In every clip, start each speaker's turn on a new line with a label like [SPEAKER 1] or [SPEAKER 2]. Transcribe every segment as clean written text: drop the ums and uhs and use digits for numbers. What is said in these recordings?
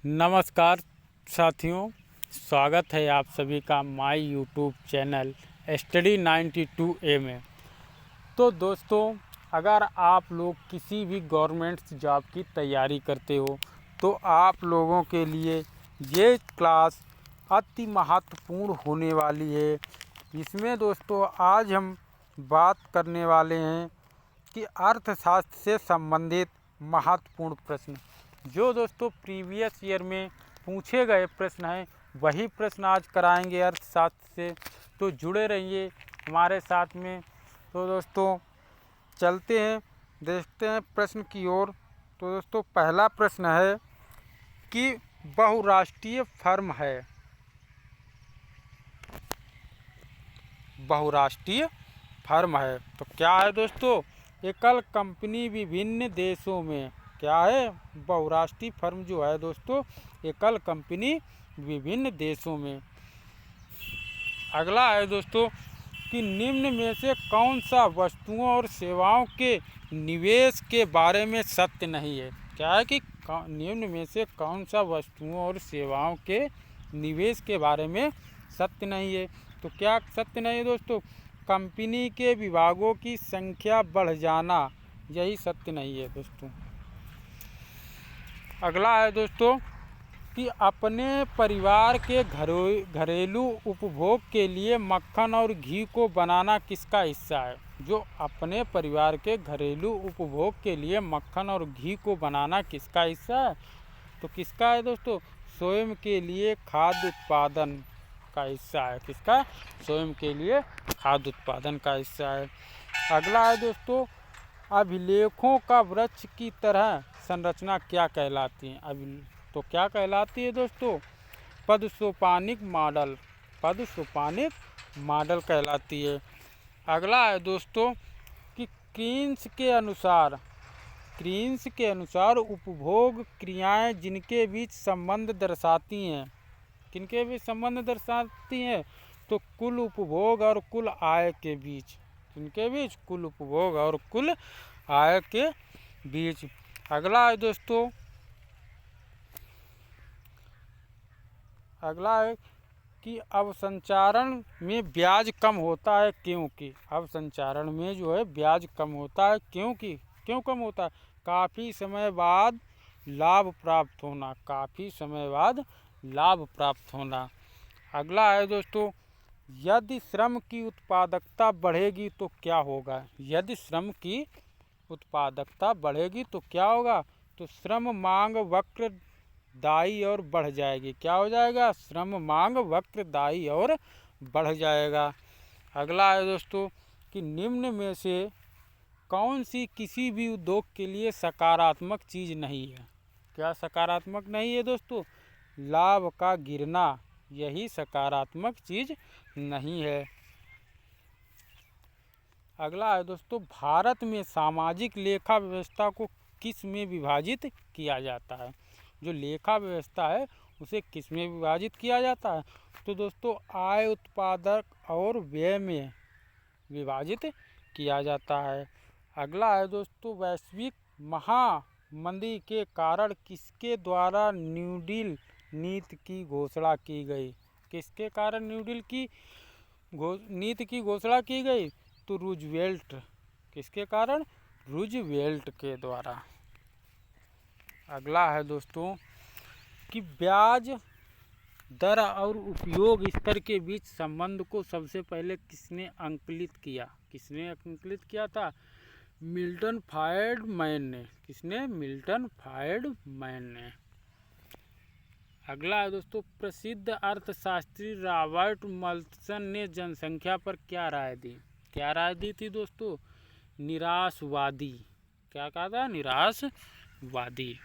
[SPEAKER 1] नमस्कार साथियों, स्वागत है आप सभी का my YouTube channel study 92A में। तो दोस्तों, अगर आप लोग किसी भी गवर्नमेंट जॉब की तैयारी करते हो तो आप लोगों के लिए ये क्लास अति महत्वपूर्ण होने वाली है। इसमें दोस्तों आज हम बात करने वाले हैं कि अर्थशास्त्र से संबंधित महत्वपूर्ण प्रश्न, जो दोस्तों प्रीवियस ईयर में पूछे गए प्रश्न हैं, वही प्रश्न आज कराएंगे अर्थशास्त्र से। तो जुड़े रहिए हमारे साथ में। तो दोस्तों चलते हैं, देखते हैं प्रश्न की ओर। तो दोस्तों पहला प्रश्न है कि बहुराष्ट्रीय फर्म है, बहुराष्ट्रीय फर्म है तो क्या है दोस्तों? एकल कंपनी विभिन्न देशों में। क्या है? बहुराष्ट्रीय फर्म जो है दोस्तों, एकल कंपनी विभिन्न देशों में। अगला है दोस्तों कि निम्न में से कौन सा वस्तुओं और सेवाओं के निवेश के बारे में सत्य नहीं है? क्या है कि निम्न में से कौन सा वस्तुओं और सेवाओं के निवेश के बारे में सत्य नहीं है? तो क्या सत्य नहीं है दोस्तों? कंपनी के विभागों की संख्या बढ़ जाना, यही सत्य नहीं है दोस्तों। अगला है दोस्तों कि अपने परिवार के घरेलू उपभोग के लिए मक्खन और घी को बनाना किसका हिस्सा है? जो अपने परिवार के घरेलू उपभोग के लिए मक्खन और घी को बनाना किसका हिस्सा है? तो किसका है दोस्तों? स्वयं के लिए खाद्य उत्पादन का हिस्सा है। किसका? स्वयं के लिए खाद्य उत्पादन का हिस्सा है। अगला है दोस्तों, अभिलेखों का वृक्ष की तरह संरचना क्या कहलाती है? तो क्या कहलाती है दोस्तों? पदसोपानिक मॉडल, पदसोपानिक मॉडल कहलाती है। अगला है दोस्तों कि कीन्स के अनुसार उपभोग क्रियाएं जिनके बीच संबंध दर्शाती हैं, किनके बीच संबंध दर्शाती हैं? तो कुल उपभोग और कुल आय के बीच। किनके बीच? कुल उपभोग और कुल आय के बीच। अगला है दोस्तों, अगला है कि अवसंचारण में ब्याज कम होता है क्योंकि? अवसंचारण में जो है ब्याज कम होता है क्योंकि? क्यों कम होता है? काफ़ी समय बाद लाभ प्राप्त होना, काफ़ी समय बाद लाभ प्राप्त होना। अगला है दोस्तों, यदि श्रम की उत्पादकता बढ़ेगी तो क्या होगा? यदि श्रम की उत्पादकता बढ़ेगी तो क्या होगा? तो श्रम मांग वक्र दायी और बढ़ जाएगी। क्या हो जाएगा? श्रम मांग वक्र दायी और बढ़ जाएगा। अगला है दोस्तों कि निम्न में से कौन सी किसी भी उद्योग के लिए सकारात्मक चीज़ नहीं है? क्या सकारात्मक नहीं है दोस्तों? लाभ का गिरना, यही सकारात्मक चीज़ नहीं है। अगला है दोस्तों, भारत में सामाजिक लेखा व्यवस्था को किस में विभाजित किया जाता है? जो लेखा व्यवस्था है उसे किस में विभाजित किया जाता है? तो दोस्तों आय, उत्पादक और व्यय में विभाजित किया जाता है। अगला है दोस्तों, वैश्विक महामंदी के कारण किसके द्वारा न्यू डील नीति की घोषणा की गई? किसके कारण न्यू डील की नीति की घोषणा की गई? तो रूजवेल्ट। किसके कारण? रूजवेल्ट के द्वारा। अगला है दोस्तों कि ब्याज दर और उपयोग स्तर के बीच संबंध को सबसे पहले किसने अंकुलित किया? किसने अंकुलित किया था? मिल्टन फ्रीडमैन ने। किसने? मिल्टन फ्रीडमैन ने। अगला है दोस्तों, प्रसिद्ध अर्थशास्त्री रॉबर्ट माल्थसन ने जनसंख्या पर क्या राय दी? क्या राय दी थी दोस्तों? निराशवादी। क्या कहा था? निराशवादी।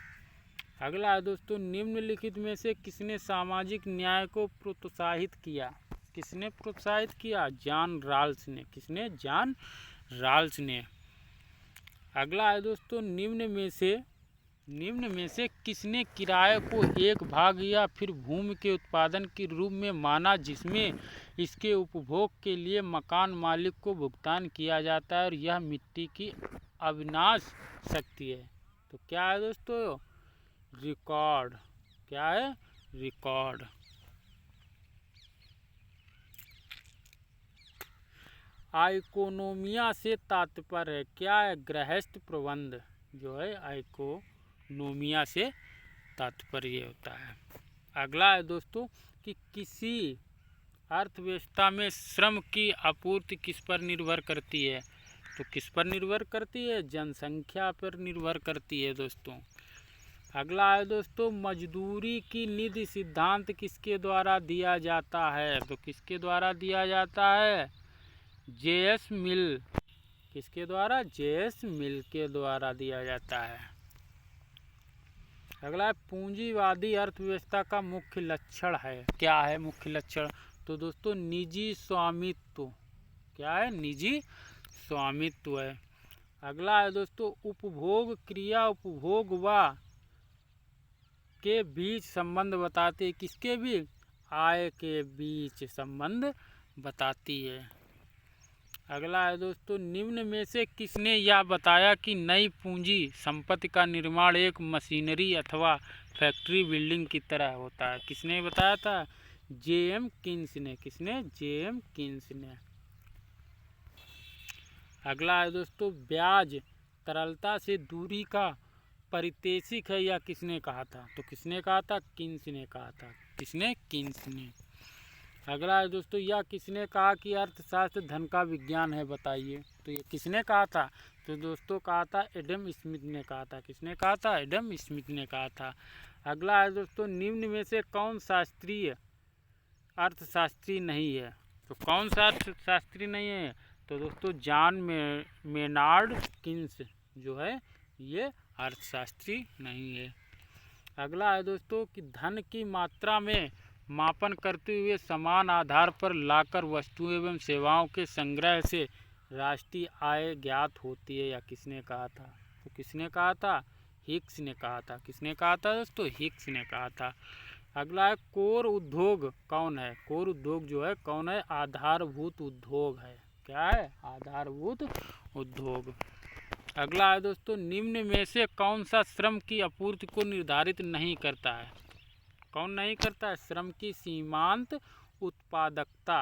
[SPEAKER 1] अगला है दोस्तों, निम्नलिखित में से किसने सामाजिक न्याय को प्रोत्साहित किया? किसने प्रोत्साहित किया? जॉन रॉल्स ने। किसने? जॉन रॉल्स ने। अगला है दोस्तों, निम्न में से किसने किराए को एक भाग या फिर भूमि के उत्पादन के रूप में माना जिसमें इसके उपभोग के लिए मकान मालिक को भुगतान किया जाता है और यह मिट्टी की अविनाश शक्ति है? तो क्या है दोस्तों? रिकॉर्ड। क्या है? रिकॉर्ड। आइकोनोमिया से तात्पर्य है, क्या है? गृहस्थ प्रबंध जो है आइकोनोमिया से तात्पर्य होता है। अगला है दोस्तों कि किसी अर्थव्यवस्था में श्रम की आपूर्ति किस पर निर्भर करती है? तो किस पर निर्भर करती है? जनसंख्या पर निर्भर करती है दोस्तों। अगला है दोस्तों मजदूरी की निधि सिद्धांत किसके द्वारा दिया जाता है? तो किसके द्वारा दिया जाता है? जे.एस. मिल। किसके द्वारा? जे.एस. मिल के द्वारा दिया जाता है। अगला है पूंजीवादी अर्थव्यवस्था का मुख्य लक्षण है, क्या है मुख्य लक्षण? तो दोस्तों निजी स्वामित्व। क्या है? निजी स्वामित्व है। अगला है दोस्तों उपभोग क्रिया उपभोग व के बीच संबंध बताती है, किसके बीच? आय के बीच संबंध बताती है। अगला है दोस्तों निम्न में से किसने यह बताया कि नई पूंजी संपत्ति का निर्माण एक मशीनरी अथवा फैक्ट्री बिल्डिंग की तरह होता है? किसने बताया था? जे.एम. कीन्स ने। किसने? जे.एम. कीन्स ने। अगला है दोस्तों ब्याज तरलता से दूरी का परितेशिक है, या किसने कहा था? तो किसने कहा था? कीन्स ने कहा था। किसने? कीन्स ने। अगला है दोस्तों यह किसने कहा कि अर्थशास्त्र धन का विज्ञान है? बताइए। तो ये किसने कहा था? तो दोस्तों कहा था एडम स्मिथ ने कहा था। किसने कहा था? एडम स्मिथ ने कहा था। अगला है दोस्तों निम्न में से कौन शास्त्रीय अर्थशास्त्री नहीं है? तो कौन सा अर्थशास्त्री नहीं है? तो दोस्तों जॉन मेनार्ड कीन्स जो है ये अर्थशास्त्री नहीं है। अगला है दोस्तों कि धन की मात्रा में मापन करते हुए समान आधार पर लाकर वस्तुओं एवं सेवाओं के संग्रह से राष्ट्रीय आय ज्ञात होती है, या किसने कहा था? तो किसने कहा था? हिक्स ने कहा था। किसने कहा था दोस्तों? हिक्स ने कहा था। अगला है कोर उद्योग कौन है? कोर उद्योग जो है कौन है? आधारभूत उद्योग है। क्या है? आधारभूत उद्योग। अगला है दोस्तों निम्न में से कौन सा श्रम की आपूर्ति को निर्धारित नहीं करता है? कौन नहीं करता है? श्रम की सीमांत उत्पादकता।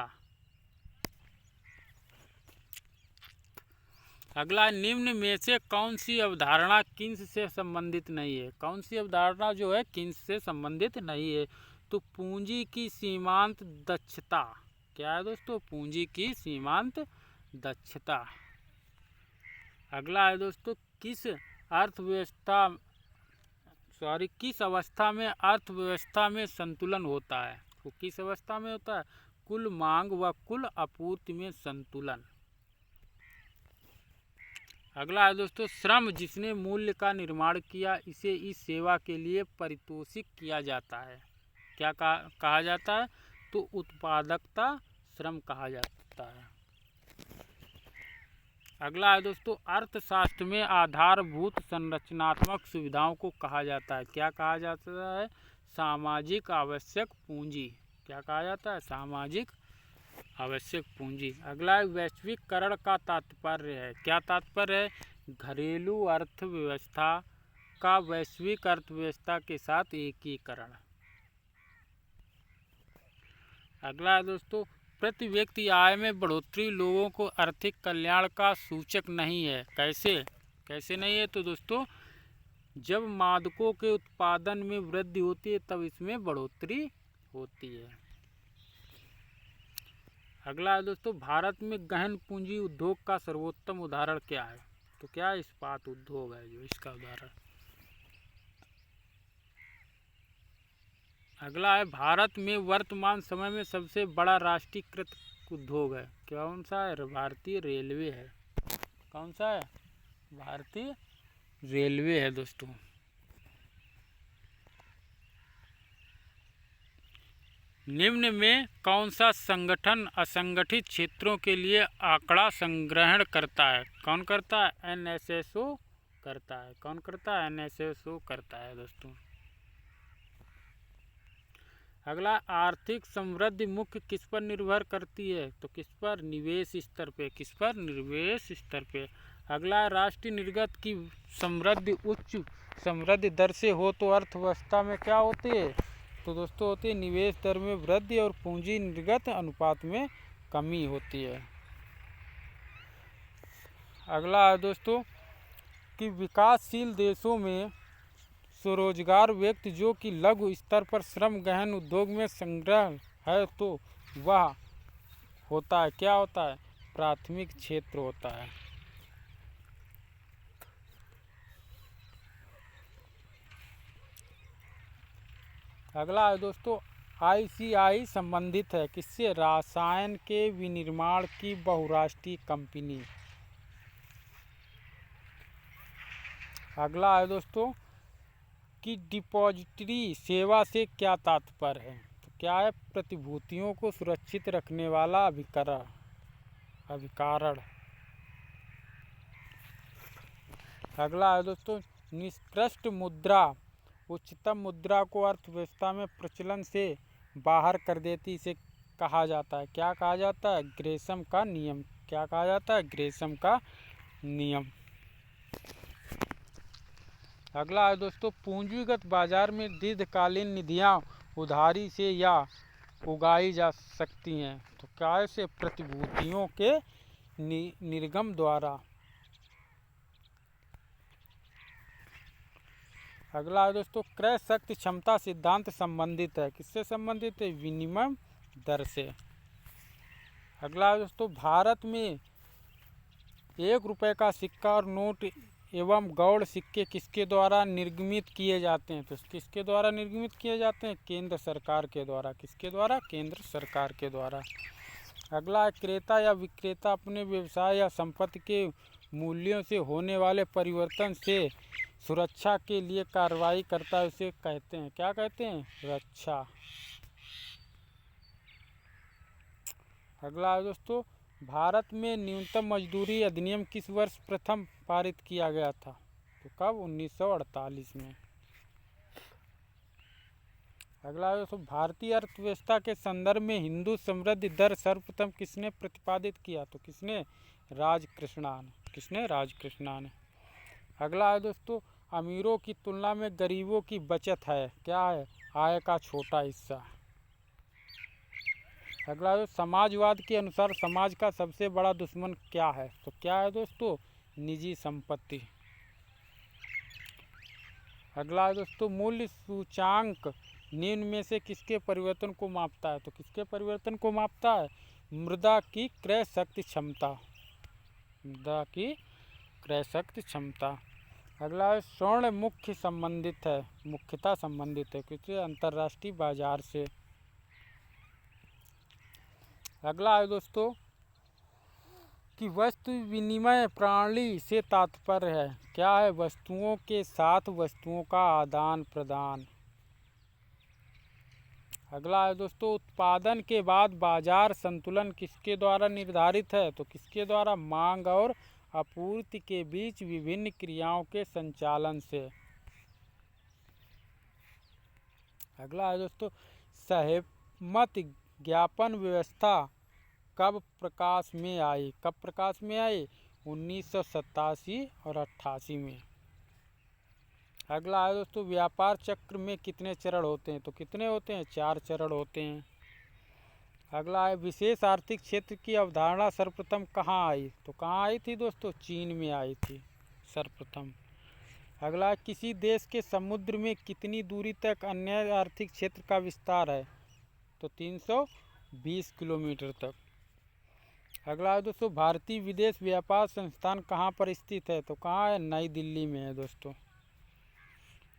[SPEAKER 1] अगला निम्न में से कौन सी अवधारणा कीन्स से संबंधित नहीं है? कौन सी अवधारणा जो है कीन्स से संबंधित नहीं है? तो पूंजी की सीमांत दक्षता। क्या है दोस्तों? पूंजी की सीमांत दक्षता। अगला है दोस्तों किस अवस्था में अर्थव्यवस्था में संतुलन होता है? तो किस अवस्था में होता है? कुल मांग व कुल आपूर्ति में संतुलन। अगला है दोस्तों श्रम जिसने मूल्य का निर्माण किया इसे इस सेवा के लिए पारितोषिक किया जाता है। क्या कहा जाता है? तो उत्पादकता श्रम कहा जाता है। अगला है दोस्तों अर्थशास्त्र में आधारभूत संरचनात्मक सुविधाओं को कहा जाता है। क्या कहा जाता है? सामाजिक आवश्यक पूंजी। क्या कहा जाता है? सामाजिक आवश्यक पूंजी। अगला है वैश्वीकरण का तात्पर्य है। क्या तात्पर्य है? घरेलू अर्थव्यवस्था का वैश्विक अर्थव्यवस्था के साथ एकीकरण। अगला है दोस्तों प्रति व्यक्ति आय में बढ़ोतरी लोगों को आर्थिक कल्याण का सूचक नहीं है। कैसे नहीं है? तो दोस्तों जब मादकों के उत्पादन में वृद्धि होती है तब इसमें बढ़ोतरी होती है। अगला है दोस्तों भारत में गहन पूंजी उद्योग का सर्वोत्तम उदाहरण क्या है? तो क्या इस्पात उद्योग है जो इसका उदाहरण। अगला है भारत में वर्तमान समय में सबसे बड़ा राष्ट्रीयकृत उद्योग है। कौन सा है? भारतीय रेलवे है। कौन सा है? भारतीय रेलवे है दोस्तों। निम्न में कौन सा संगठन असंगठित क्षेत्रों के लिए आंकड़ा संग्रहण करता है? कौन करता है? एनएसएसओ करता है। कौन करता है? एनएसएसओ करता है दोस्तों। अगला आर्थिक समृद्धि मुख्य किस पर निर्भर करती है? तो किस पर? निवेश स्तर पे। किस पर? निवेश स्तर पे। अगला राष्ट्रीय निर्गत की समृद्धि उच्च समृद्धि दर से हो तो अर्थव्यवस्था में क्या होती है, तो दोस्तों होती है निवेश दर में वृद्धि और पूंजी निर्गत अनुपात में कमी होती है। अगला है दोस्तों कि विकासशील देशों में स्वरोजगार व्यक्ति जो कि लघु स्तर पर श्रम गहन उद्योग में संग्रह है तो वह होता है, क्या होता है, प्राथमिक क्षेत्र होता है। अगला है दोस्तों ICI संबंधित है किससे, रसायन के विनिर्माण की बहुराष्ट्रीय कंपनी। अगला है दोस्तों कि डिपॉजिटरी सेवा से क्या तात्पर्य है, तो क्या है, प्रतिभूतियों को सुरक्षित रखने वाला अभिकारण। अगला है दोस्तों निष्कृष्ट मुद्रा उच्चतम मुद्रा को अर्थव्यवस्था में प्रचलन से बाहर कर देती, इसे कहा जाता है, क्या कहा जाता है, ग्रेशम का नियम। क्या कहा जाता है, ग्रेशम का नियम। अगला है दोस्तों पूंजीगत बाजार में दीर्घकालीन निधियां उधारी से या उगाई जा सकती हैं, तो क्या से प्रतिभूतियों के निर्गम द्वारा। अगला है दोस्तों क्रय शक्ति क्षमता सिद्धांत संबंधित है किससे संबंधित है, विनिमय दर से। अगला है दोस्तों भारत में 1 रुपये का सिक्का और नोट एवं गौड़ सिक्के किसके द्वारा निर्गमित किए जाते हैं, तो किसके द्वारा निर्गमित किए जाते हैं, केंद्र सरकार के द्वारा। किसके द्वारा, केंद्र सरकार के द्वारा। अगला है क्रेता या विक्रेता अपने व्यवसाय या संपत्ति के मूल्यों से होने वाले परिवर्तन से सुरक्षा के लिए कार्रवाई करता है, उसे कहते हैं, क्या कहते हैं, रक्षा। अगला है दोस्तों भारत में न्यूनतम मजदूरी अधिनियम किस वर्ष प्रथम पारित किया गया था, तो कब, 1948 में। अगला है दोस्तों भारतीय अर्थव्यवस्था के संदर्भ में हिंदू समृद्धि दर सर्वप्रथम किसने प्रतिपादित किया, तो किसने, राजकृष्णन। किसने, राजकृष्णन। अगला है दोस्तों अमीरों की तुलना में गरीबों की बचत है, क्या है, आय का छोटा हिस्सा। अगला है समाजवाद के अनुसार समाज का सबसे बड़ा दुश्मन क्या है, तो क्या है दोस्तों, निजी संपत्ति। अगला है दोस्तों मूल्य सूचांक निम्न में से किसके परिवर्तन को मापता है, तो किसके परिवर्तन को मापता है, मृदा की क्रय शक्ति क्षमता। मृदा की क्रय शक्ति क्षमता। अगला है स्वर्ण मुख्य संबंधित है, मुख्यता संबंधित है किसी अंतर्राष्ट्रीय बाजार से। अगला है दोस्तों कि वस्तु विनिमय प्रणाली से तात्पर्य है, क्या है, वस्तुओं के साथ वस्तुओं का आदान प्रदान। अगला है दोस्तों उत्पादन के बाद बाजार संतुलन किसके द्वारा निर्धारित है, तो किसके द्वारा, मांग और आपूर्ति के बीच विभिन्न क्रियाओं के संचालन से। अगला है दोस्तों सहमति ज्ञापन व्यवस्था कब प्रकाश में आई, कब प्रकाश में आई, 1987 और 88 में। अगला है दोस्तों व्यापार चक्र में कितने चरण होते हैं, तो कितने होते हैं, 4 चरण होते हैं। अगला है विशेष आर्थिक क्षेत्र की अवधारणा सर्वप्रथम कहाँ आई, तो कहाँ आई थी दोस्तों, चीन में आई थी सर्वप्रथम। अगला है किसी देश के समुद्र में कितनी दूरी तक अन्य आर्थिक क्षेत्र का विस्तार है, तो 320 किलोमीटर तक। अगला है दोस्तों भारतीय विदेश व्यापार संस्थान कहाँ पर स्थित है, तो कहाँ है, नई दिल्ली में है दोस्तों।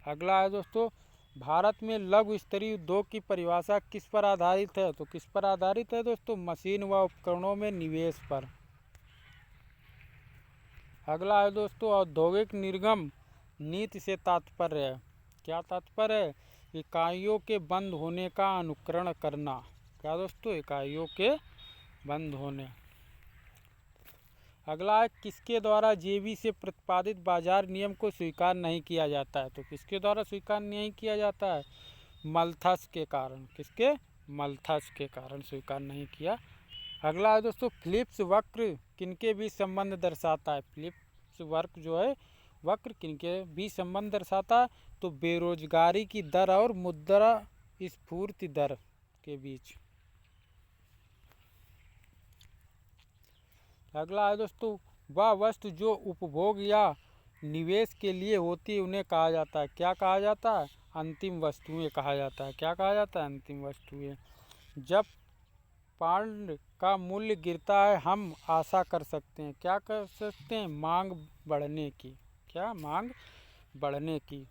[SPEAKER 1] अगला है दोस्तों भारत में लघु स्तरीय उद्योग की परिभाषा किस पर आधारित है, तो किस पर आधारित है दोस्तों, मशीन व उपकरणों में निवेश पर। अगला है दोस्तों औद्योगिक निर्गम नीति से तात्पर्य है, क्या तात्पर्य है, इकाइयों के बंद होने का अनुकरण करना। क्या दोस्तों, इकाइयों के बंद होने। अगला है किसके द्वारा जेबी से प्रतिपादित बाजार नियम को स्वीकार नहीं किया जाता है, तो किसके द्वारा स्वीकार नहीं किया जाता है, मल्थस के कारण। किसके, मल्थस के कारण स्वीकार नहीं किया। अगला है दोस्तों फिलिप्स वक्र किनके बीच संबंध दर्शाता है, फिलिप्स वक्र जो है वक्र किनके बीच संबंध दर्शाता है? तो बेरोजगारी की दर और मुद्रा स्फूर्ति दर के बीच। अगला है दोस्तों, वह वस्तु जो उपभोग या निवेश के लिए होती है उन्हें कहा जाता है, क्या कहा जाता है? अंतिम वस्तुएं कहा जाता है। क्या कहा जाता है? अंतिम वस्तुएं। जब पाउंड का मूल्य गिरता है हम आशा कर सकते हैं, क्या कर सकते हैं? मांग बढ़ने की। क्या? मांग बढ़ने की।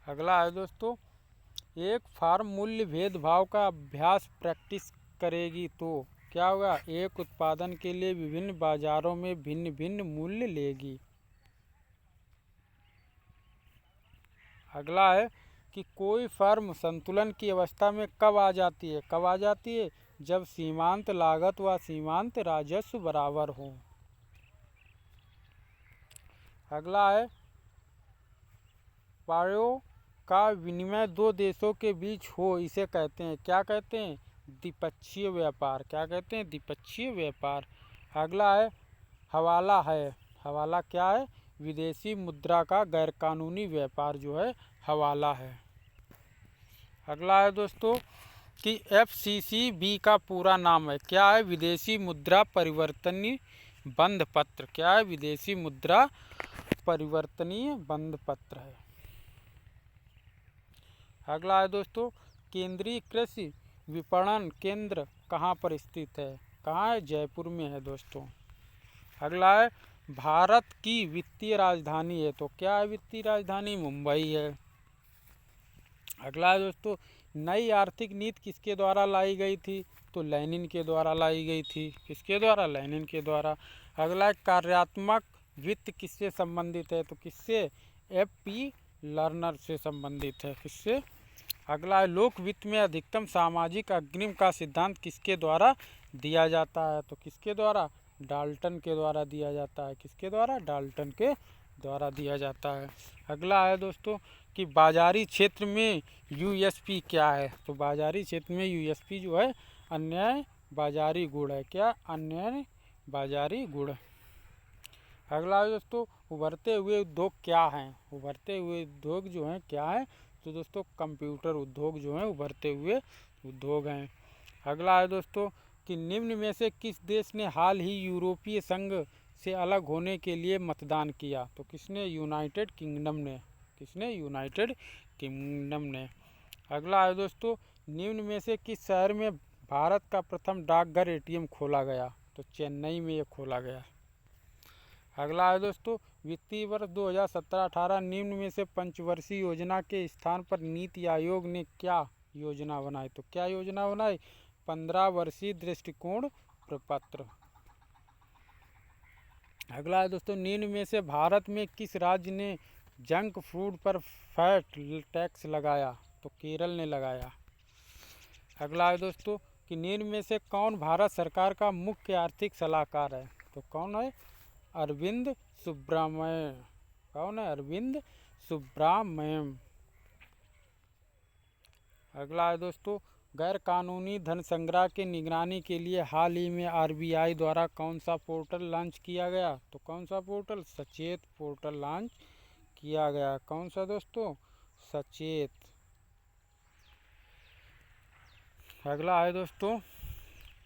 [SPEAKER 1] अगला है दोस्तों, एक फार्म मूल्य भेदभाव का अभ्यास प्रैक्टिस करेगी तो क्या होगा? एक उत्पादन के लिए विभिन्न बाजारों में भिन्न भिन्न मूल्य लेगी। अगला है कि कोई फर्म संतुलन की अवस्था में कब आ जाती है? कब आ जाती है? जब सीमांत लागत व सीमांत राजस्व बराबर हो। अगला है, पायों का विनिमय दो देशों के बीच हो इसे कहते हैं, क्या कहते हैं? द्विपक्षीय व्यापार। क्या कहते हैं? द्विपक्षीय व्यापार। अगला है, हवाला है। हवाला क्या है? विदेशी मुद्रा का गैरकानूनी व्यापार जो है हवाला है। अगला है दोस्तों कि FCCB का पूरा नाम है, क्या है? विदेशी मुद्रा परिवर्तनीय बंध पत्र। क्या है? विदेशी मुद्रा परिवर्तनीय बंध पत्र है। अगला है दोस्तों, केंद्रीय कृषि विपणन केंद्र कहाँ पर स्थित है? कहाँ है? जयपुर में है दोस्तों। अगला है, भारत की वित्तीय राजधानी है, तो क्या है वित्तीय राजधानी? मुंबई है। अगला है दोस्तों, नई आर्थिक नीति किसके द्वारा लाई गई थी? तो लेनिन के द्वारा लाई गई थी। किसके द्वारा? लेनिन के द्वारा। अगला है, कार्यात्मक वित्त किससे संबंधित है? तो किससे? FP लर्नर से संबंधित है। किससे? अगला है, लोक वित्त में अधिकतम सामाजिक अग्रिम का सिद्धांत किसके द्वारा दिया जाता है? तो किसके द्वारा? डाल्टन के द्वारा दिया जाता है। किसके द्वारा? डाल्टन के द्वारा दिया जाता है। अगला है दोस्तों कि बाजारी क्षेत्र में USP क्या है? तो बाजारी क्षेत्र में USP जो है अन्याय बाजारी गुण है। क्या? अन्याय बाजारी गुण। अगला है दोस्तों, उभरते हुए उद्योग क्या हैं? उभरते हुए उद्योग जो हैं क्या है? तो दोस्तों कंप्यूटर उद्योग जो है उभरते हुए उद्योग हैं। अगला है दोस्तों कि निम्न में से किस देश ने हाल ही यूरोपीय संघ से अलग होने के लिए मतदान किया? तो किसने? यूनाइटेड किंगडम ने। किसने? यूनाइटेड किंगडम ने। अगला है दोस्तों, निम्न में से किस शहर में भारत का प्रथम डाकघर ATM खोला गया? तो चेन्नई में ये खोला गया। अगला है दोस्तों, वित्तीय वर्ष 2017-18 निम्न में से पंचवर्षीय योजना के स्थान पर नीति आयोग ने क्या योजना बनाई? तो क्या योजना बनाई? 15 वर्षीय दृष्टिकोण प्रपत्र। अगला है दोस्तों, निम्न में से भारत में किस राज्य ने जंक फूड पर फैट टैक्स लगाया? तो केरल ने लगाया। अगला है दोस्तों कि निम्न में से कौन भारत सरकार का मुख्य आर्थिक सलाहकार है? तो कौन है? अरविंद सुब्रमण्यम। कौन है? अरविंद सुब्रमण्यम। अगला है दोस्तों, गैर कानूनी धन संग्रह की निगरानी के लिए हाल ही में RBI द्वारा कौन सा पोर्टल लॉन्च किया गया? तो कौन सा पोर्टल? सचेत पोर्टल लॉन्च किया गया। कौन सा दोस्तों? सचेत। अगला है दोस्तों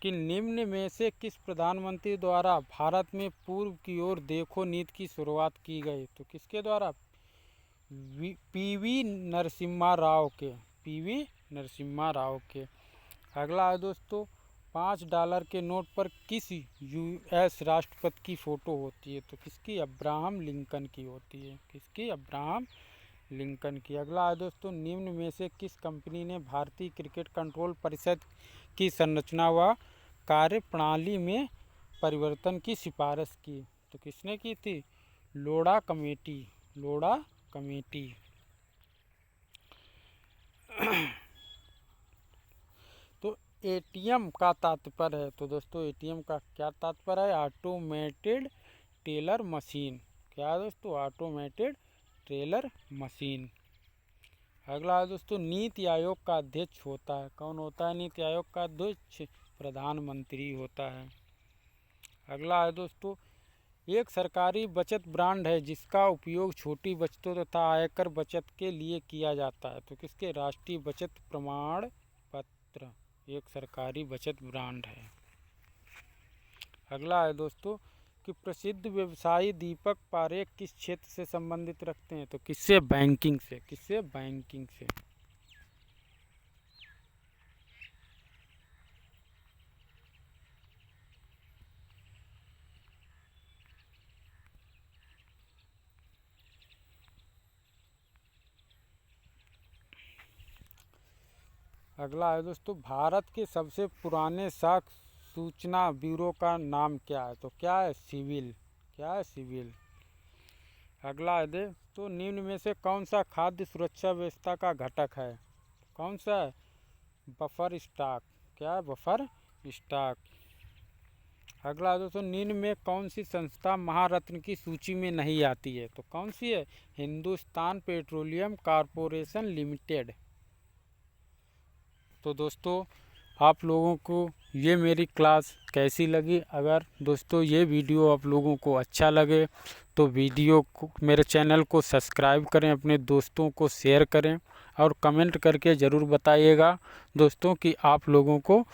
[SPEAKER 1] कि निम्न में से किस प्रधानमंत्री द्वारा भारत में पूर्व की ओर देखो नीति की शुरुआत की गई? तो किसके द्वारा? PV नरसिम्हा राव के। PV नरसिम्हा राव के। अगला है दोस्तों, $5 के नोट पर किस US राष्ट्रपति की फ़ोटो होती है? तो किसकी? अब्राहम लिंकन की होती है। किसकी? अब्राहम लिंकन की। अगला है दोस्तों, निम्न में से किस कंपनी ने भारतीय क्रिकेट कंट्रोल परिषद की संरचना व कार्य प्रणाली में परिवर्तन की सिफारिश की? तो किसने की थी? लोढ़ा कमेटी। लोढ़ा कमेटी। तो ATM का तात्पर्य है, तो दोस्तों ATM का क्या तात्पर्य है? Automated teller machine. क्या है दोस्तों? Automated teller machine. अगला है दोस्तों, नीति आयोग का अध्यक्ष होता है, कौन होता है नीति आयोग का अध्यक्ष? प्रधानमंत्री होता है। अगला है दोस्तों, एक सरकारी बचत ब्रांड है जिसका उपयोग छोटी बचतों तथा आयकर बचत के लिए किया जाता है, तो किसके? राष्ट्रीय बचत प्रमाण पत्र एक सरकारी बचत ब्रांड है। अगला है दोस्तों कि प्रसिद्ध व्यवसायी दीपक पारेख किस क्षेत्र से संबंधित रखते हैं, तो किससे? बैंकिंग से। किससे? बैंकिंग से। अगला है दोस्तों, भारत के सबसे पुराने डाक सूचना ब्यूरो का नाम क्या है, तो क्या है? सिविल। क्या है? सिविल। अगला है तो निम्न में से कौन सा खाद्य सुरक्षा व्यवस्था का घटक है? कौन सा है? Buffer stock. क्या है? Buffer stock. अगला है दोस्तों, निम्न में कौन सी संस्था महारत्न की सूची में नहीं आती है, तो कौन सी है? Hindustan petroleum corporation limited. तो दोस्तों, आप लोगों को ये मेरी क्लास कैसी लगी? अगर दोस्तों ये वीडियो आप लोगों को अच्छा लगे तो वीडियो को, मेरे चैनल को सब्सक्राइब करें, अपने दोस्तों को शेयर करें और कमेंट करके ज़रूर बताइएगा दोस्तों कि आप लोगों को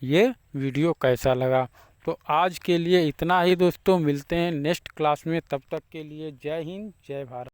[SPEAKER 1] ये वीडियो कैसा लगा। तो आज के लिए इतना ही दोस्तों, मिलते हैं नेक्स्ट क्लास में, तब तक के लिए जय हिंद, जय भारत।